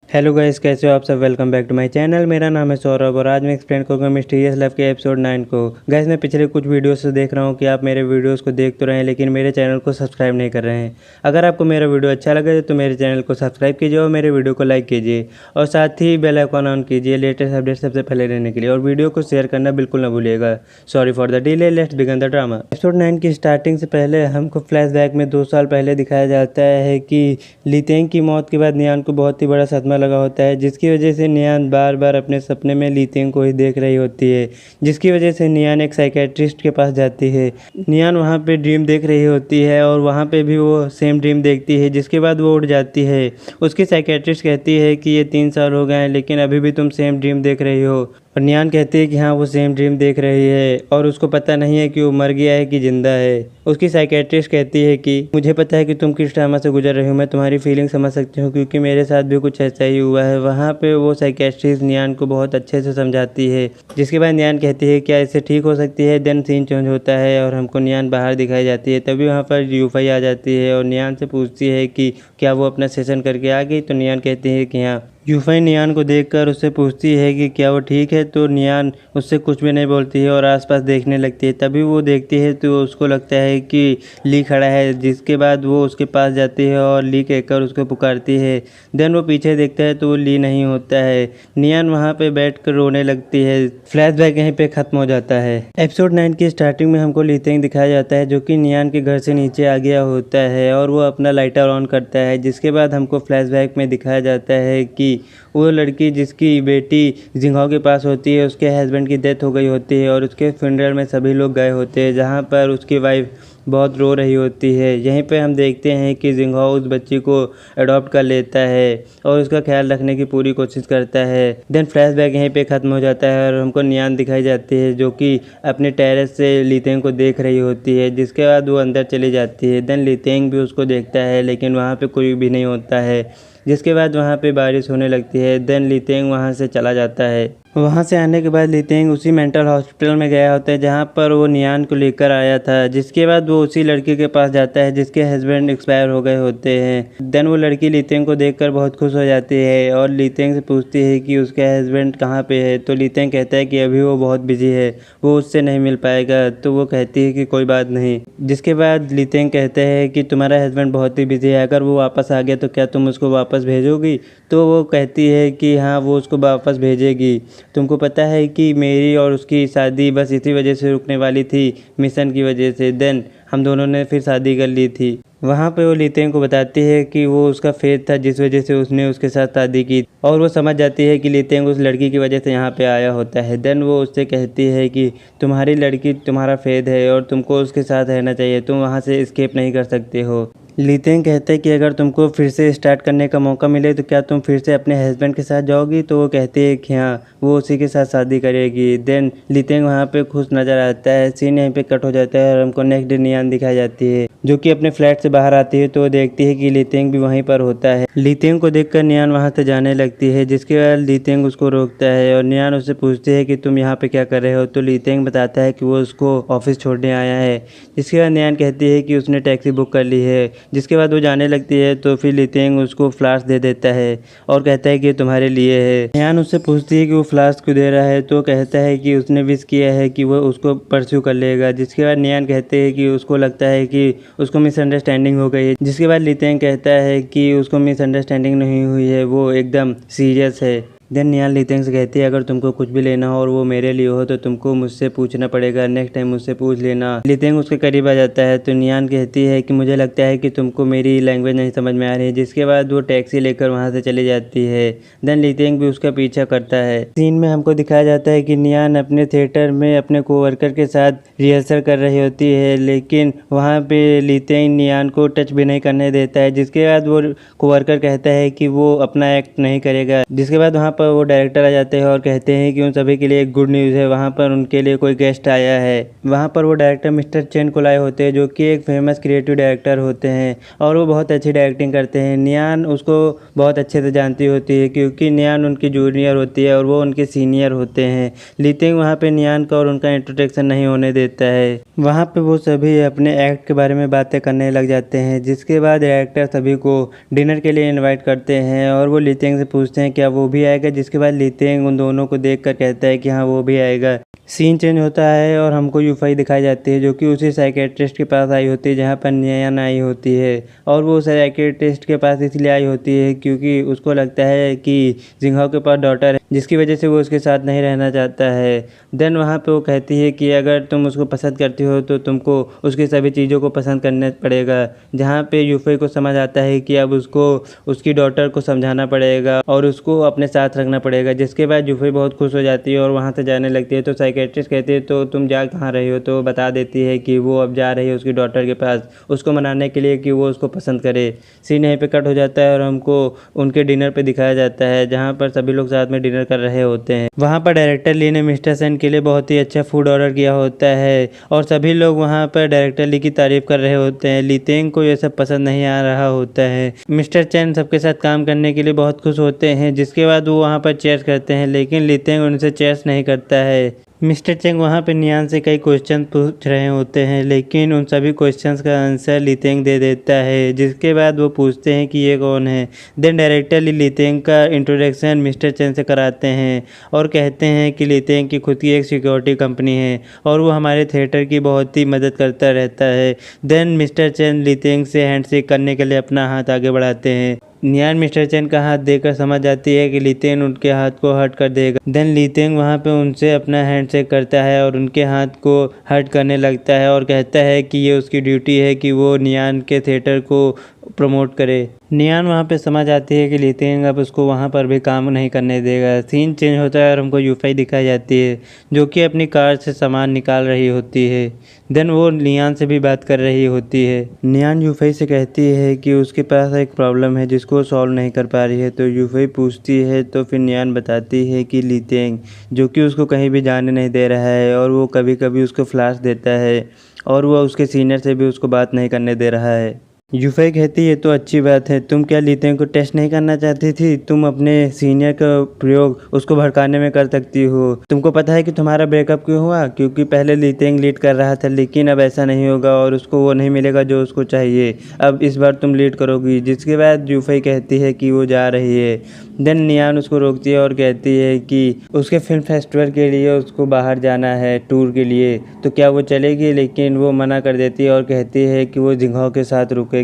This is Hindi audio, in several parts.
हेलो गाइस, कैसे हो आप सब। Welcome back to my channel. मेरा नाम है सौरभ और आज मैं एक्सप्लेन करूँगा मिस्टीरियस लव के एपिसोड 9 को। गाइस, मैं पिछले कुछ वीडियोस से देख रहा हूँ कि आप मेरे वीडियोस को देख तो रहे हैं लेकिन मेरे चैनल को सब्सक्राइब नहीं कर रहे हैं। अगर आपको मेरा वीडियो अच्छा लगे तो मेरे चैनल को सब्सक्राइब कीजिए और मेरे वीडियो को लाइक कीजिए और साथ ही बेल आइकन ऑन कीजिए लेटेस्ट अपडेट सबसे पहले रहने के लिए, और वीडियो को शेयर करना बिल्कुल ना भूलिएगा। Sorry for the delay, let's begin the drama. Episode 9 की स्टार्टिंग से पहले हमको फ्लैशबैक में 2 साल पहले दिखाया जाता है कि लीतेंग की मौत के बाद नियान को बहुत ही बड़ा सदमा लगा होता है, जिसकी वजह से नियान बार बार अपने सपने में लीतेंग को ही देख रही होती है। जिसकी वजह से नियान एक साइकेट्रिस्ट के पास जाती है। नियान वहाँ पे ड्रीम देख रही होती है और वहाँ पे भी वो सेम ड्रीम देखती है, जिसके बाद वो उठ जाती है। उसकी साइकेट्रिस्ट कहती है कि ये 3 साल हो गए हैं लेकिन अभी भी तुम सेम ड्रीम देख रही हो। और नियान कहती है कि हाँ, वो सेम ड्रीम देख रही है और उसको पता नहीं है कि वो मर गया है कि जिंदा है। उसकी साइकेट्रिस्ट कहती है कि मुझे पता है कि तुम किस ड्रामा से गुजर रही हो, मैं तुम्हारी फीलिंग समझ सकती हूँ क्योंकि मेरे साथ भी कुछ ऐसा ही हुआ है। वहाँ पे वो साइकेट्रिस्ट नियान को बहुत अच्छे से समझाती है, जिसके बाद नियान कहती है क्या इससे ठीक हो सकती है। देन सीन चेंज होता है और हमको नियान बाहर दिखाई जाती है। तभी वहाँ पर यूफाई आ जाती है और नियान से पूछती है कि क्या वो अपना सेशन करके आ गई। तो नियान कहती है कि हाँ। यूफाई नियान को देखकर उससे पूछती है कि क्या वो ठीक है। तो नियान उससे कुछ भी नहीं बोलती है और आसपास देखने लगती है। तभी वो देखती है तो उसको लगता है कि ली खड़ा है, जिसके बाद वो उसके पास जाती है और ली कहकर उसको पुकारती है। देन वो पीछे देखता है तो वो ली नहीं होता है। नियान वहाँ पे बैठकर रोने लगती है। फ्लैशबैक यहीं पे ख़त्म हो जाता है। एपिसोड 9 की स्टार्टिंग में हमको लीतेंग दिखाया जाता है जो कि नियान के घर से नीचे आ गया होता है और वो अपना लाइटर ऑन करता है। जिसके बाद हमको फ्लैशबैक में दिखाया जाता है कि वो लड़की जिसकी बेटी जिंघाओ के पास होती है, उसके हस्बैंड की डेथ हो गई होती है और उसके फ्यूनरल में सभी लोग गए होते हैं, जहाँ पर उसकी वाइफ बहुत रो रही होती है। यहीं पे हम देखते हैं कि जिंघाओ उस बच्ची को अडॉप्ट कर लेता है और उसका ख्याल रखने की पूरी कोशिश करता है। देन फ्लैशबैक यहीं पे ख़त्म हो जाता है और हमको नियान दिखाई जाती है जो कि अपने टेरेस से लीतेंग को देख रही होती है। जिसके बाद वो अंदर चली जाती है। देन लीतेंग भी उसको देखता है लेकिन वहाँ पे कोई भी नहीं होता है। जिसके बाद वहाँ पे बारिश होने लगती है। देन लीतेंग वहाँ से चला जाता है। वहाँ से आने के बाद लीतेंग उसी मेंटल हॉस्पिटल में गया होता है जहाँ पर वो नियान को लेकर आया था। जिसके बाद वो उसी लड़की के पास जाता है जिसके हस्बैंड एक्सपायर हो गए होते हैं। देन वो लड़की लीतेंग को देखकर बहुत खुश हो जाती है और लीतेंग से पूछती है कि उसके हस्बैंड कहाँ पे है। तो लीतेंग कहता है कि अभी वो बहुत बिजी है, वो उससे नहीं मिल पाएगा। तो वो कहती है कि कोई बात नहीं। जिसके बाद लीतेंग कहते हैं कि तुम्हारा हस्बैंड बहुत ही बिजी है, अगर वो वापस आ गया तो क्या तुम उसको वापस भेजोगी। तो वो कहती है कि हाँ, वो उसको वापस भेजेगी। तुमको पता है कि मेरी और उसकी शादी बस इसी वजह से रुकने वाली थी, मिशन की वजह से। देन हम दोनों ने फिर शादी कर ली थी। वहाँ पे वो लीतेंग को बताती है कि वो उसका फेथ था जिस वजह से उसने उसके साथ शादी की, और वो समझ जाती है कि लीतेंग उस लड़की की वजह से यहाँ पे आया होता है। देन वो उससे कहती है कि तुम्हारी लड़की तुम्हारा फेथ है और तुमको उसके साथ रहना चाहिए, तुम वहाँ से एस्केप नहीं कर सकते हो। लीतेंग कहते हैं कि अगर तुमको फिर से स्टार्ट करने का मौका मिले तो क्या तुम फिर से अपने हस्बैंड के साथ जाओगी। तो वो कहती है कि हाँ, वो उसी के साथ शादी करेगी। देन लीतेंग वहाँ पे खुश नज़र आता है। सीन यहीं पे कट हो जाता है और हमको नेक्स्ट डे नियान दिखाई जाती है जो कि अपने फ्लैट से बाहर आती है। तो वो देखती है कि लीतेंग भी वहीं पर होता है। लीतेंग को देखकर नियान वहाँ से जाने लगती है। जिसके बाद लीतेंग उसको रोकता है और नियान उससे पूछती है कि तुम यहाँ पे क्या कर रहे हो। तो लीतेंग बताता है कि वो उसको ऑफिस छोड़ने आया है। जिसके बाद नियान कहती है कि उसने टैक्सी बुक कर ली है। जिसके बाद वो जाने लगती है तो फिर लीतेंग उसको फ्लास्क दे देता है और कहता है कि तुम्हारे लिए है। नियान उससे पूछती है कि वो फ्लास्क क्यों दे रहा है। तो कहता है कि उसने विश किया है कि वो उसको परस्यू कर लेगा। जिसके बाद नियान कहते हैं कि उसको लगता है कि उसको मिसअंडरस्टैंडिंग हो गई है। जिसके बाद लीतेंग कहता है कि उसको मिसअंडरस्टैंडिंग नहीं हुई है, वो एकदम सीरियस है। देन नियान लीतेंग से कहती है अगर तुमको कुछ भी लेना हो और वो मेरे लिए हो तो तुमको मुझसे पूछना पड़ेगा, नेक्स्ट टाइम मुझसे पूछ लेना। लीतेंग उसके करीब आ जाता है तो नियान कहती है कि मुझे लगता है कि तुमको मेरी लैंग्वेज नहीं समझ में आ रही है। जिसके बाद वो टैक्सी लेकर वहाँ से चली जाती है। देन लीतेंग भी उसका पीछा करता है। सीन में हमको दिखाया जाता है कि नियान अपने थिएटर में अपने कोवर्कर के साथ रिहर्सल कर रही होती है, लेकिन वहाँ पे लीतेंग नियान को टच भी नहीं करने देता है। जिसके बाद वो कोवर्कर कहता है कि वो अपना एक्ट नहीं करेगा। जिसके बाद वहाँ पर वो डायरेक्टर आ जाते हैं और कहते हैं कि उन सभी के लिए एक गुड न्यूज़ है, वहाँ पर उनके लिए कोई गेस्ट आया है। वहाँ पर वो डायरेक्टर मिस्टर चेन को लाए होते हैं, जो कि एक फेमस क्रिएटिव डायरेक्टर होते हैं और वो बहुत अच्छी डायरेक्टिंग करते हैं। नियान उसको बहुत अच्छे से जानती होती है, क्योंकि नियान उनकी जूनियर होती है और वो उनके सीनियर होते हैं। लीतिंग वहाँ पे नियान का और उनका इंट्रोडक्शन नहीं होने देता है। वहाँ पे वो सभी अपने एक्ट के बारे में बातें करने लग जाते हैं, जिसके बाद डायरेक्टर सभी को डिनर के लिए इनवाइट करते हैं और वो लीतिंग से पूछते हैं क्या वो भी आएगा, जिसके बाद लीतिंग उन दोनों को देखकर कहता है कि हाँ वो भी आएगा। सीन चेंज होता है और हमको यूफाई दिखाई जाती है, जो कि उसी साइकेट्रिस्ट के पास आई होती है जहाँ पर नियान आई होती है। और वो साइकेट्रिस्ट के पास इसलिए आई होती है क्योंकि उसको लगता है कि जिंगहाओ के पास डॉटर है, जिसकी वजह से वो उसके साथ नहीं रहना चाहता है। देन वहाँ पे वो कहती है कि अगर तुम उसको पसंद करती हो तो तुमको उसकी सभी चीज़ों को पसंद करना पड़ेगा। जहाँ पे यूफाई को समझ आता है कि अब उसको उसकी डॉटर को समझाना पड़ेगा और उसको अपने साथ रखना पड़ेगा, जिसके बाद यूफाई बहुत खुश हो जाती है और वहाँ से जाने लगती है। तो साइकेट्रिस्ट कहती है तो तुम जा कहाँ रही हो, तो बता देती है कि वो अब जा रही है उसकी डॉटर के पास, उसको मनाने के लिए कि वो उसको पसंद करे। सीन यहीं पे कट हो जाता है और हमको उनके डिनर पे दिखाया जाता है, जहाँ पर सभी लोग साथ में डिनर कर रहे होते हैं। वहाँ पर डायरेक्टर ली ने मिस्टर सेन के लिए बहुत ही अच्छा फूड ऑर्डर किया होता है और सभी लोग वहाँ पर डायरेक्टर ली की तारीफ कर रहे होते हैं। लीतेंग को ये सब पसंद नहीं आ रहा होता है। मिस्टर चेन सबके साथ काम करने के लिए बहुत खुश होते हैं, जिसके बाद वो वहाँ पर चेयर्स करते हैं, लेकिन लीतेंग उनसे चेयर्स नहीं करता है। मिस्टर चेंग वहाँ पे नियान से कई क्वेश्चन पूछ रहे होते हैं, लेकिन उन सभी क्वेश्चंस का आंसर लीतेंग दे देता है, जिसके बाद वो पूछते हैं कि ये कौन है। देन डायरेक्टर लीतेंग का इंट्रोडक्शन मिस्टर चेंग से कराते हैं और कहते हैं कि लीतेंग की खुद की एक सिक्योरिटी कंपनी है और वो हमारे थिएटर की बहुत ही मदद करता रहता है। देन मिस्टर चेंग लीतेंग से हैंडशेक करने के लिए अपना हाथ आगे बढ़ाते हैं। नियान मिस्टर चेन का हाथ देकर समझ जाती है कि लीतेंग उनके हाथ को हर्ट कर देगा। देन लीतेंग वहाँ पे उनसे अपना हैंडशेक करता है और उनके हाथ को हर्ट करने लगता है और कहता है कि ये उसकी ड्यूटी है कि वो नियान के थिएटर को प्रमोट करे। नियान वहाँ पे समझ आती है कि लीतेंग अब उसको वहाँ पर भी काम नहीं करने देगा। सीन चेंज होता है और हमको यूफाई दिखाई जाती है, जो कि अपनी कार से सामान निकाल रही होती है। देन वो नियान से भी बात कर रही होती है। नियान यूफाई से कहती है कि उसके पास एक प्रॉब्लम है जिसको वो सॉल्व नहीं कर पा रही है। तो यूफाई पूछती है तो फिर नियान बताती है कि लीतेंग, जो कि उसको कहीं भी जाने नहीं दे रहा है और वो कभी कभी उसको फ्लैश देता है और वो उसके सीनियर से भी उसको बात नहीं करने दे रहा है। यूफाई कहती है तो अच्छी बात है, तुम क्या लीतेंग को टेस्ट नहीं करना चाहती थी? तुम अपने सीनियर का प्रयोग उसको भड़काने में कर सकती हो। तुमको पता है कि तुम्हारा ब्रेकअप क्यों हुआ? क्योंकि पहले लीतेंग लीड कर रहा था, लेकिन अब ऐसा नहीं होगा और उसको वो नहीं मिलेगा जो उसको चाहिए। अब इस बार तुम लीड करोगी। जिसके बाद यूफाई कहती है कि वो जा रही है। देन नियान उसको रोकती है और कहती है कि उसके फिल्म फेस्टिवल के लिए उसको बाहर जाना है टूर के लिए, तो क्या वो चलेगी? लेकिन वो मना कर देती है और कहती है कि वो जिंगहाओ के साथ रुकेगी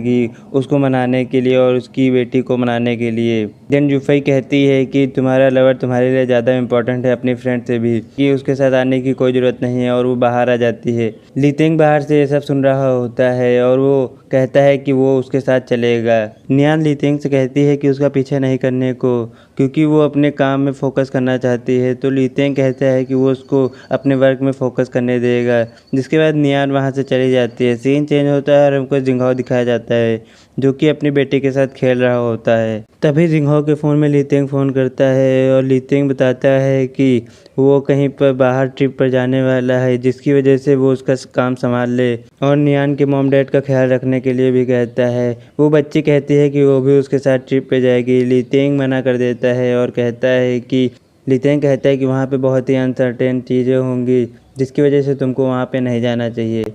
उसको मनाने के लिए और उसकी बेटी को मनाने के लिए। देन यूफाई कहती है कि तुम्हारा लवर तुम्हारे लिए ज़्यादा इंपॉर्टेंट है अपनी फ्रेंड से भी, कि उसके साथ आने की कोई ज़रूरत नहीं है, और वो बाहर आ जाती है। लीतेंग बाहर से ये सब सुन रहा होता है और वो कहता है कि वो उसके साथ चलेगा। नियान लीतेंग से कहती है कि उसका पीछे नहीं करने को, क्योंकि वो अपने काम में फोकस करना चाहती है। तो लीतेंग कहता है कि वो उसको अपने वर्क में फोकस करने देगा। जिसके बाद नियान वहाँ से चली जाती है। सीन चेंज होता है और हमको जिंगहाओ दिखाया जाता है, जो कि अपनी बेटी के साथ खेल रहा होता है। तभी जिंगहाओ के फ़ोन में लीतेंग फ़ोन करता है और लीतेंग बताता है कि वो कहीं पर बाहर ट्रिप पर जाने वाला है, जिसकी वजह से वो उसका काम संभाल ले, और नियान के मॉम डैड का ख्याल रखने के लिए भी कहता है। वो बच्ची कहती है कि वो भी उसके साथ ट्रिप पे जाएगी। लीतेंग मना कर देता है और कहता है कि लीतेंग कहता है कि वहाँ पे बहुत ही अनसर्टेन चीज़ें होंगी, जिसकी वजह से तुमको वहाँ पे नहीं जाना चाहिए,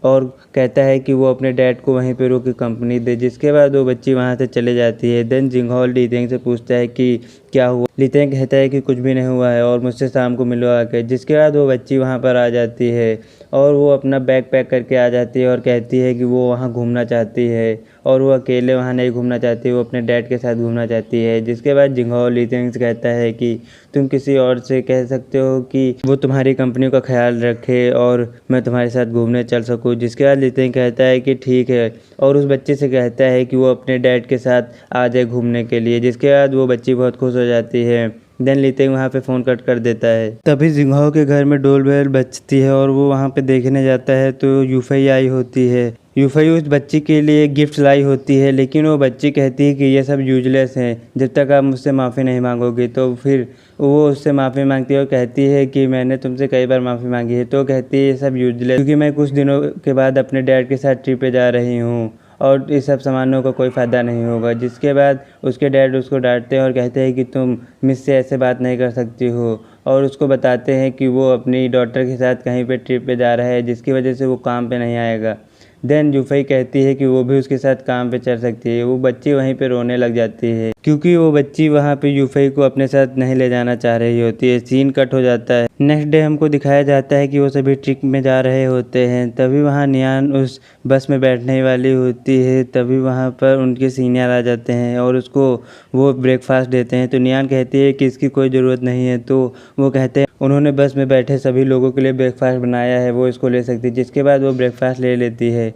और कहता है कि वो अपने डैड को वहीं पे रोक के कंपनी दे। जिसके बाद वो बच्ची वहाँ से चले जाती है। देन जिंगहाओ लीतेंग से पूछता है कि क्या हुआ? लीतेंग कहता है कि कुछ भी नहीं हुआ है और मुझसे शाम को मिलो आके। जिसके बाद वो बच्ची वहाँ पर आ जाती है और वो अपना बैग पैक करके आ जाती है और कहती है कि वो वहाँ घूमना चाहती है, और वो अकेले वहाँ नहीं घूमना चाहती, वो अपने डैड के साथ घूमना चाहती है। जिसके बाद जिंगहाओ लीतेंग से कहता है कि तुम किसी और से कह सकते हो कि वो तुम्हारी कंपनी का ख्याल रखे और मैं तुम्हारे साथ घूमने चल सकूँ। जिसके बाद लीतेंग कहता है कि ठीक है, और उस बच्चे से कहता है कि वो अपने डैड के साथ आ जाए घूमने के लिए। जिसके बाद वो बच्ची बहुत खुश हो जाती है। देन लीतेंग वहाँ पे फ़ोन कट कर देता है। तभी जिंगहाओ के घर में डोर बेल बजती है और वो वहाँ पे देखने जाता है तो यूफाई आई होती है। यूफई उस बच्ची के लिए गिफ्ट लाई होती है, लेकिन वो बच्ची कहती है कि ये सब यूजलेस हैं, जब तक आप मुझसे माफ़ी नहीं मांगोगे। तो फिर वो उससे माफ़ी मांगती है और कहती है कि मैंने तुमसे कई बार माफ़ी मांगी है। तो कहती है ये सब यूजलेस, क्योंकि मैं कुछ दिनों के बाद अपने डैड के साथ ट्रिप पे जा रही हूँ और इस सब सामानों का कोई फ़ायदा नहीं होगा। जिसके बाद उसके डैड उसको डांटते हैं और कहते हैं कि तुम मुझसे ऐसे बात नहीं कर सकती हो, और उसको बताते हैं कि वो अपनी डॉटर के साथ कहीं पे ट्रिप पे जा रहा है, जिसकी वजह से वो काम पे नहीं आएगा। देन यूफई कहती है कि वो भी उसके साथ काम पे चल सकती है। वो बच्ची वहीं पे रोने लग जाती है, क्योंकि वो बच्ची वहाँ पे यूफई को अपने साथ नहीं ले जाना चाह रही होती है। सीन कट हो जाता है। नेक्स्ट डे हमको दिखाया जाता है कि वो सभी ट्रिप में जा रहे होते हैं। तभी वहाँ नियान उस बस में बैठने वाली होती है। तभी वहाँ पर उनके सीनियर आ जाते हैं और उसको वो ब्रेकफास्ट देते हैं। तो नियान कहती है कि इसकी कोई ज़रूरत नहीं है। तो वो कहते हैं उन्होंने बस में बैठे सभी लोगों के लिए ब्रेकफास्ट बनाया है, वो इसको ले सकती है। जिसके बाद वो ब्रेकफास्ट ले लेती है।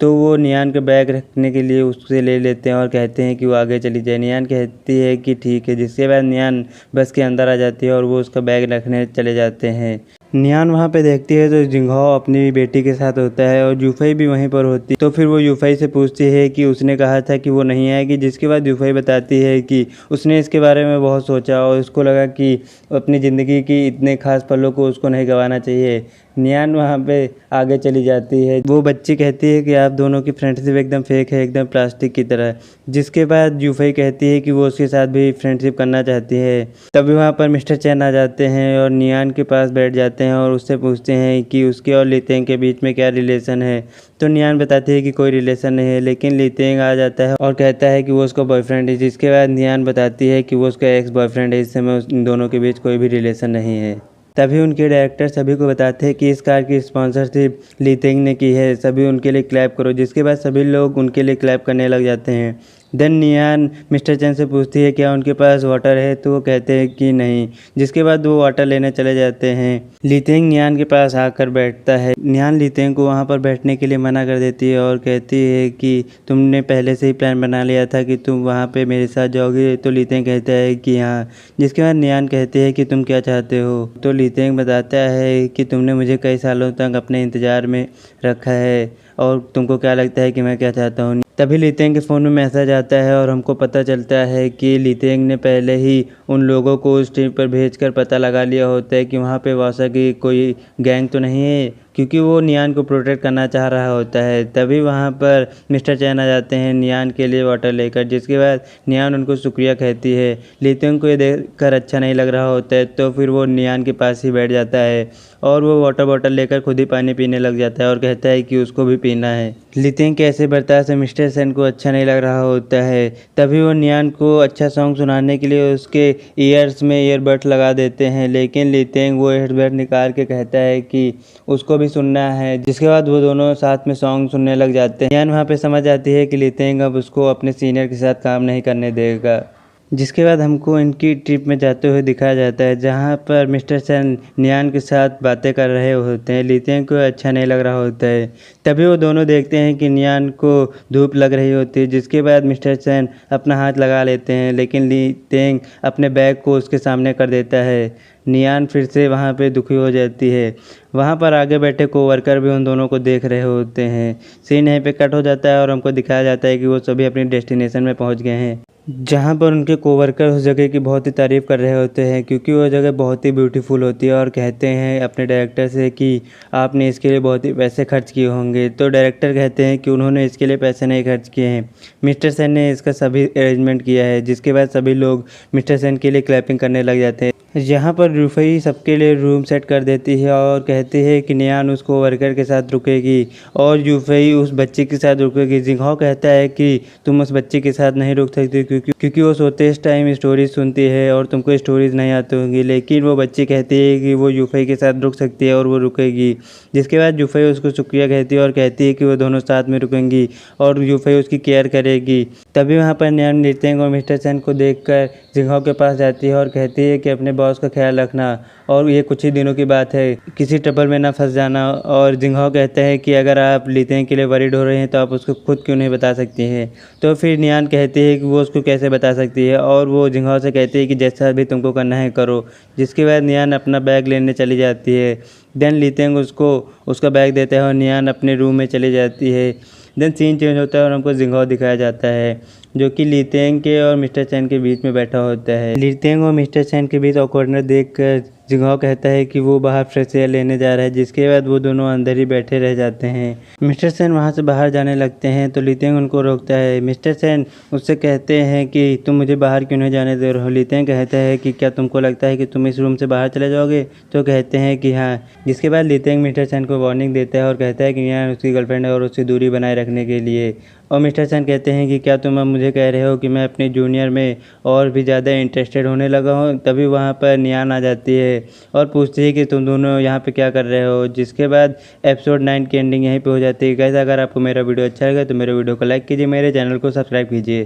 तो वो नियान का बैग रखने के लिए उससे ले लेते हैं और कहते हैं कि वो आगे चली जाए। नियान कहती है कि ठीक है। जिसके बाद नियान बस के अंदर आ जाती है और वो उसका बैग रखने चले जाते हैं। नियान वहाँ पे देखती है तो जिंघाओ अपनी बेटी के साथ होता है और यूफई भी वहीं पर होती है। तो फिर वो यूफई से पूछती है कि उसने कहा था कि वो नहीं आएगी। जिसके बाद यूफई बताती है कि उसने इसके बारे में बहुत सोचा और उसको लगा कि अपनी ज़िंदगी की इतने खास पलों को उसको नहीं गंवाना चाहिए। नियान वहाँ पे आगे चली जाती है। वो बच्ची कहती है कि आप दोनों की फ्रेंडशिप एकदम फेक है, एकदम प्लास्टिक की तरह। जिसके बाद यूफई कहती है कि वो उसके साथ भी फ्रेंडशिप करना चाहती है। तभी वहाँ पर मिस्टर चैन आ जाते हैं और नियान के पास बैठ जाते हैं और उससे पूछते हैं कि उसके और लीतेंग के बीच में क्या रिलेशन है। तो नियान बताती है कि कोई रिलेशन नहीं है, लेकिन लीतेंग आ जाता है और कहता है कि वो उसका बॉयफ्रेंड है। जिसके बाद नियान बताती है कि वो उसका एक्स बॉयफ्रेंड है, इस समय उन दोनों के बीच कोई भी रिलेशन नहीं है। तभी उनके डायरेक्टर सभी को बताते हैं कि इस कार की स्पॉन्सरशिप लीतेंग ने की है, सभी उनके लिए क्लैप करो। जिसके बाद सभी लोग उनके लिए क्लैप करने लग जाते हैं। देन नियान मिस्टर चैन से पूछती है क्या उनके पास वाटर है, तो वो कहते हैं कि नहीं। जिसके बाद वो वाटर लेने चले जाते हैं। लीतेंग नियान के पास आकर बैठता है। नियान लीतेंग को वहाँ पर बैठने के लिए मना कर देती है और कहती है कि तुमने पहले से ही प्लान बना लिया था कि तुम वहाँ पे मेरे साथ जाओगे। तो लीतेंग कहता है कि हाँ। जिसके बाद नियान कहते हैं कि तुम क्या चाहते हो। तो लीतेंग बताता है कि तुमने मुझे कई सालों तक अपने इंतज़ार में रखा है और तुमको क्या लगता है कि मैं क्या चाहता हूँ। तभी लीतेंग के फ़ोन में मैसेज आता है और हमको पता चलता है कि लीतेंग ने पहले ही उन लोगों को उस ट्रिप पर भेजकर पता लगा लिया होता है कि वहाँ पे वासा की कोई गैंग तो नहीं है, क्योंकि वो नियान को प्रोटेक्ट करना चाह रहा होता है। तभी वहाँ पर मिस्टर चैन आ जाते हैं नियान के लिए वाटर लेकर। जिसके बाद नियान उनको शुक्रिया कहती है। लीतेंग को ये देखकर अच्छा नहीं लग रहा होता है, तो फिर वो नियान के पास ही बैठ जाता है और वो वाटर बॉटल लेकर खुद ही पानी पीने लग जाता है और कहता है कि उसको भी पीना है। लीतेंग के ऐसे बर्ताव से मिस्टर चैन को अच्छा नहीं लग रहा होता है। तभी वो नियान को अच्छा सॉन्ग सुनाने के लिए उसके ईयर्स में ईयरबड्स लगा देते हैं, लेकिन लीतेंग वो ईयरबड निकाल के कहता है कि उसको भी सुनना है। जिसके बाद वो दोनों साथ में सॉन्ग सुनने लग जाते हैं। नियान वहाँ पे समझ आती है कि लीतेंग अब उसको अपने सीनियर के साथ काम नहीं करने देगा। जिसके बाद हमको इनकी ट्रिप में जाते हुए दिखाया जाता है, जहाँ पर मिस्टर चैन नियान के साथ बातें कर रहे होते हैं। लीतेंग को अच्छा नहीं लग रहा होता है। तभी वो दोनों देखते हैं कि नियान को धूप लग रही होती है। जिसके बाद मिस्टर चैन अपना हाथ लगा लेते हैं, लेकिन लीतेंग अपने बैग को उसके सामने कर देता है। नियान फिर से वहाँ पे दुखी हो जाती है। वहाँ पर आगे बैठे कोवर्कर भी उन दोनों को देख रहे होते हैं। सीन यहीं पे कट हो जाता है और हमको दिखाया जाता है कि वो सभी अपनी डेस्टिनेशन में पहुँच गए हैं, जहाँ पर उनके कोवर्कर उस जगह की बहुत ही तारीफ़ कर रहे होते हैं, क्योंकि वो जगह बहुत ही ब्यूटीफुल होती है। और कहते हैं अपने डायरेक्टर से कि आपने इसके लिए बहुत ही पैसे खर्च किए होंगे। तो डायरेक्टर कहते हैं कि उन्होंने इसके लिए पैसे नहीं खर्च किए हैं, मिस्टर सेन ने इसका सभी अरेंजमेंट किया है। जिसके बाद सभी लोग मिस्टर सेन के लिए क्लैपिंग करने लग जाते हैं। यहाँ पर यूफई सबके लिए रूम सेट कर देती है और कहती है कि नियान उस कोवर्कर के साथ रुकेगी और यूफई उस बच्ची के साथ रुकेगी। जिंघाओ कहता है कि तुम उस बच्ची के साथ नहीं रुक सकती, क्योंकि वो सोते इस टाइम स्टोरीज सुनती है और तुमको स्टोरीज नहीं आती होंगी। लेकिन वो बच्ची कहती है कि वो यूफई के साथ रुक सकती है और वो रुकेगी। जिसके बाद यूफई उसको शुक्रिया कहती है और कहती है कि वो दोनों साथ में रुकेंगी और यूफई उसकी केयर करेगी। तभी वहाँ पर नियान लीतेंग और मिस्टर चैन को देखकर जिंघाओ के पास जाती है और कहती है कि अपने बॉस का ख्याल रखना और ये कुछ ही दिनों की बात है, किसी ट्रबल में ना फंस जाना। और जिंघाओ कहता है कि अगर आप लीतेंग के लिए वरीड हो रहे हैं तो आप उसको खुद क्यों नहीं बता सकती हैं। तो फिर नियान कहती है कि वो उसको कैसे बता सकती है और वो जिंघाओ से कहती है कि जैसा भी तुमको करना है करो। जिसके बाद नियान अपना बैग लेने चली जाती है। देन लीतेंग उसको उसका बैग देता है और नियान अपने रूम में चली जाती है। देन सीन चेंज होता है और हमको जिंगहो दिखाया जाता है जो कि ली तेंग के और मिस्टर चैन के बीच में बैठा होता है। ली तेंग और मिस्टर चैन के बीच ऑकवर्डनेस देखकर जिंगहो कहता है कि वो बाहर फ्रेश एयर लेने जा रहा है, जिसके बाद वो दोनों अंदर ही बैठे रह जाते हैं। मिस्टर सेन वहाँ से बाहर जाने लगते हैं तो ली तेंग उनको रोकता है। मिस्टर सेन उससे कहते हैं कि तुम मुझे बाहर क्यों नहीं जाने दे रहे हो। ली तेंग कहता है कि क्या तुमको लगता है कि तुम इस रूम से बाहर चले जाओगे, तो कहते हैं कि हाँ। जिसके बाद ली तेंग मिस्टर सेन को वार्निंग देता है और कहता है कि नियान उसकी गर्लफ्रेंड है और उससे दूरी बनाए रखने के लिए। और मिस्टर सेन कहते हैं कि क्या तुम अब मुझे कह रहे हो कि मैं अपने जूनियर में और भी ज़्यादा इंटरेस्टेड होने लगा हूँ। तभी वहाँ पर नियान आ जाती है और पूछती है कि तुम दोनों यहाँ पे क्या कर रहे हो। जिसके बाद एपिसोड 9 की एंडिंग यहीं पे हो जाती है। गाइस, अगर आपको मेरा वीडियो अच्छा लगा तो मेरे वीडियो को लाइक कीजिए, मेरे चैनल को सब्सक्राइब कीजिए।